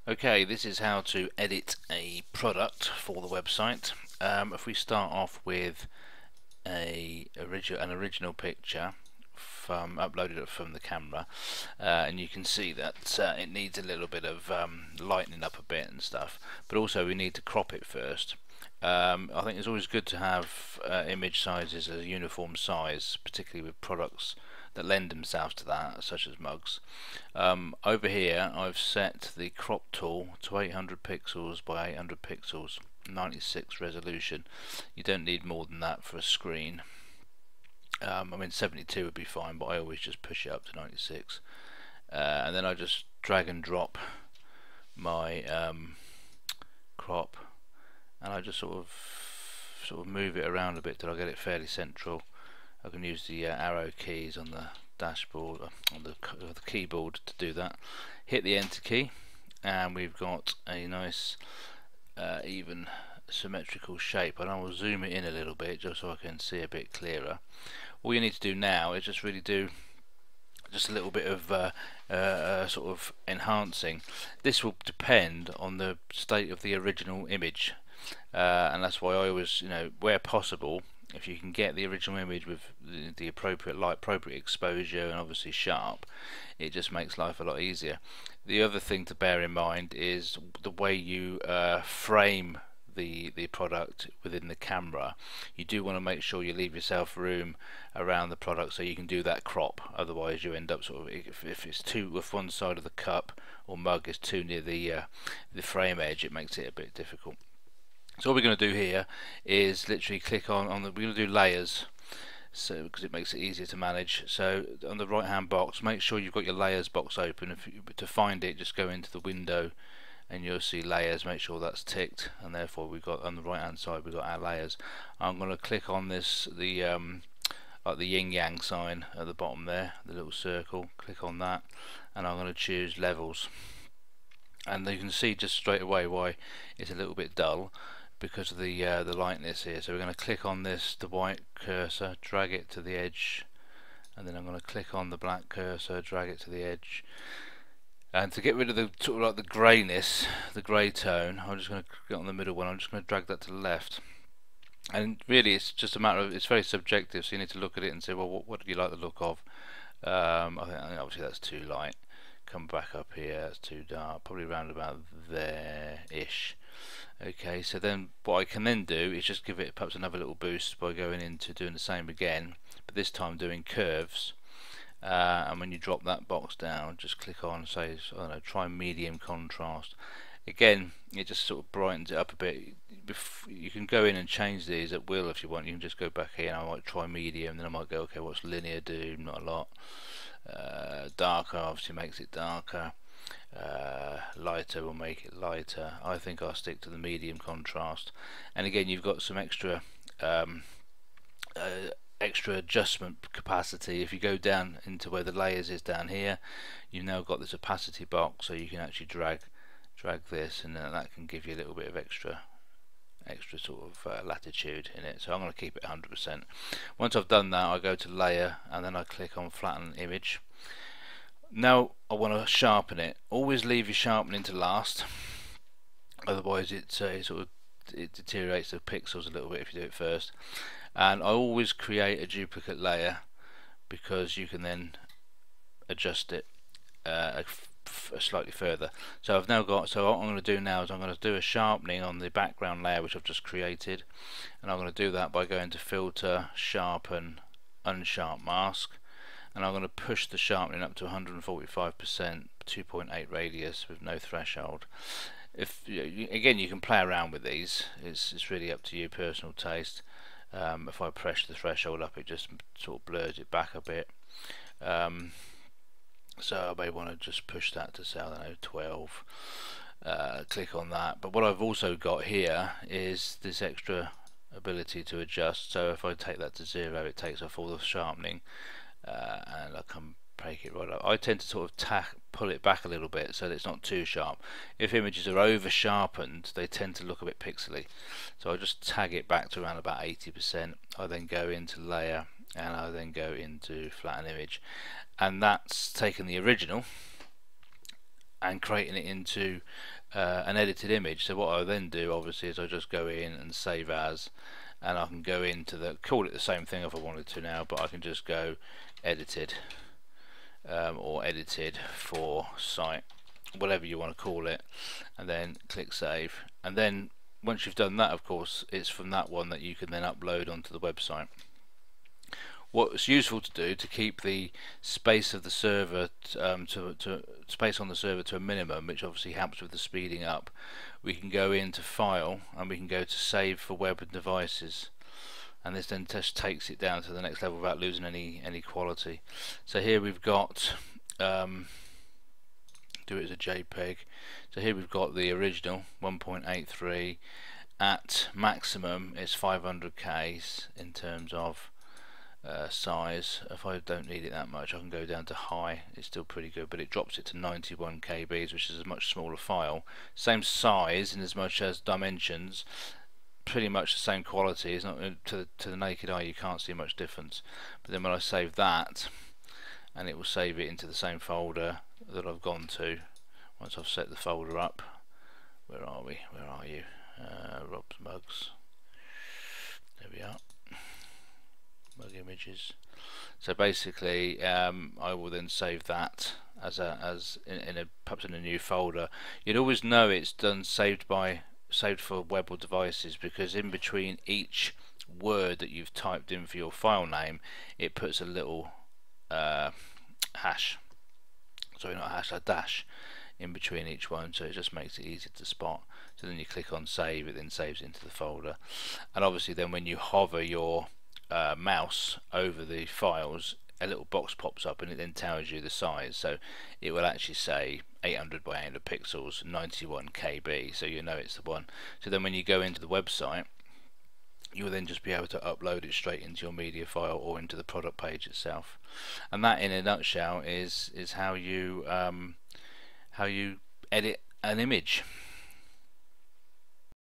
Okay, this is how to edit a product for the website. If we start off with an original picture from uploaded from the camera, and you can see that it needs a little bit of lightening up a bit and stuff, but also we need to crop it first. I think it's always good to have image sizes a uniform size, particularly with products that lend themselves to that, such as mugs. Over here I've set the crop tool to 800 pixels by 800 pixels, 96 resolution. You don't need more than that for a screen. I mean 72 would be fine, but I always just push it up to 96, and then I just drag and drop my crop, and I just sort of move it around a bit till I get it fairly central. I can use the arrow keys on the dashboard, on the keyboard to do that. Hit the enter key, and we've got a nice even symmetrical shape, and I will zoom it in a little bit just so I can see a bit clearer. All you need to do now is just really do just a little bit of sort of enhancing. This will depend on the state of the original image, and that's why I always, where possible, if you can get the original image with the appropriate light, appropriate exposure, and obviously sharp, it just makes life a lot easier. The other thing to bear in mind is the way you frame the product within the camera. You do want to make sure you leave yourself room around the product so you can do that crop. Otherwise you end up sort of, if it's too, if one side of the cup or mug is too near the frame edge, it makes it a bit difficult. So what we're going to do here is literally click on the, we're going to do layers, so because it makes it easier to manage. So on the right hand box, make sure you've got your layers box open. To find it, just go into the window and you'll see layers. Make sure that's ticked, and therefore we've got on the right hand side we've got our layers. I'm going to click on this, the like the yin yang sign at the bottom there, the little circle. Click on that, and I'm going to choose levels, and you can see just straight away why it's a little bit dull, because of the lightness here. So we're going to click on this, the white cursor, drag it to the edge, and then I'm going to click on the black cursor, drag it to the edge. And to get rid of the sort of like the greyness, the grey tone, I'm just going to get on the middle one. I'm just going to drag that to the left. And really, it's just a matter of, it's very subjective. So you need to look at it and say, well, what do you like the look of? I think obviously that's too light. Come back up here, that's too dark. Probably around about there-ish. Okay, so then what I can then do is just give it perhaps another little boost by going into doing the same again, but this time doing curves. And when you drop that box down, just click on, say, I don't know, try medium contrast. Again, it just sort of brightens it up a bit. You can go in and change these at will if you want. You can just go back here and I might try medium, then I might go, okay, what's linear do? Not a lot. Darker obviously makes it darker. Lighter will make it lighter. I think I'll stick to the medium contrast. And again, you've got some extra extra adjustment capacity. If you go down into where the layers is down here, you've now got this opacity box, so you can actually drag this, and that can give you a little bit of extra sort of latitude in it. So I'm going to keep it 100%. Once I've done that, I go to layer, and then I click on flatten image. Now I want to sharpen it. Always leave your sharpening to last, otherwise it deteriorates the pixels a little bit if you do it first. And I always create a duplicate layer, because you can then adjust it slightly further. So I've now got, so what I'm going to do now is I'm going to do a sharpening on the background layer which I've just created, and I'm going to do that by going to filter, sharpen, unsharp mask, and I'm going to push the sharpening up to 145%, 2.8 radius with no threshold. If again, you can play around with these, it's really up to you, personal taste. If I press the threshold up, it just sort of blurs it back a bit. So I may want to just push that to say, I don't know, 12. Click on that. But what I've also got here is this extra ability to adjust. So if I take that to 0, it takes off all the sharpening, and I can break it right up. I tend to sort of pull it back a little bit so that it's not too sharp. If images are over sharpened, they tend to look a bit pixely, so I just tag it back to around about 80%. I then go into layer, and I then go into flatten image, and that's taken the original and creating it into an edited image. So what I then do obviously is I just go in and save as, and I can go into the, call it the same thing if I wanted to now, but I can just go edited or edited for site, whatever you want to call it, and then click save. And then once you've done that, of course, it's from that one that you can then upload onto the website. What's useful to do to keep the space of the server space on the server to a minimum, which obviously helps with the speeding up, we can go into File and we can go to Save for Web and Devices, and this then just takes it down to the next level without losing any quality. So here we've got do it as a JPEG. So here we've got the original 1.83 at maximum. It's 500k in terms of size. If I don't need it that much, I can go down to high. It's still pretty good, but it drops it to 91 kbs, which is a much smaller file. Same size in as much as dimensions, pretty much the same quality. It's not to the naked eye, you can't see much difference. But then when I save that, and it will save it into the same folder that I've gone to once I've set the folder up. Where are we? Where are you? Rob's Mugs. There we are. Mug images. So basically, I will then save that as perhaps in a new folder. You'd always know it's done saved for web or devices, because in between each word that you've typed in for your file name, it puts a little hash. Sorry, not a hash, a dash in between each one, so it just makes it easy to spot. So then you click on save, it then saves into the folder, and obviously then when you hover your mouse over the files, a little box pops up and it then tells you the size. So it will actually say 800 by 800 pixels, 91 KB, so you know it's the one. So then when you go into the website, you will then just be able to upload it straight into your media file or into the product page itself. And that in a nutshell is how you edit an image.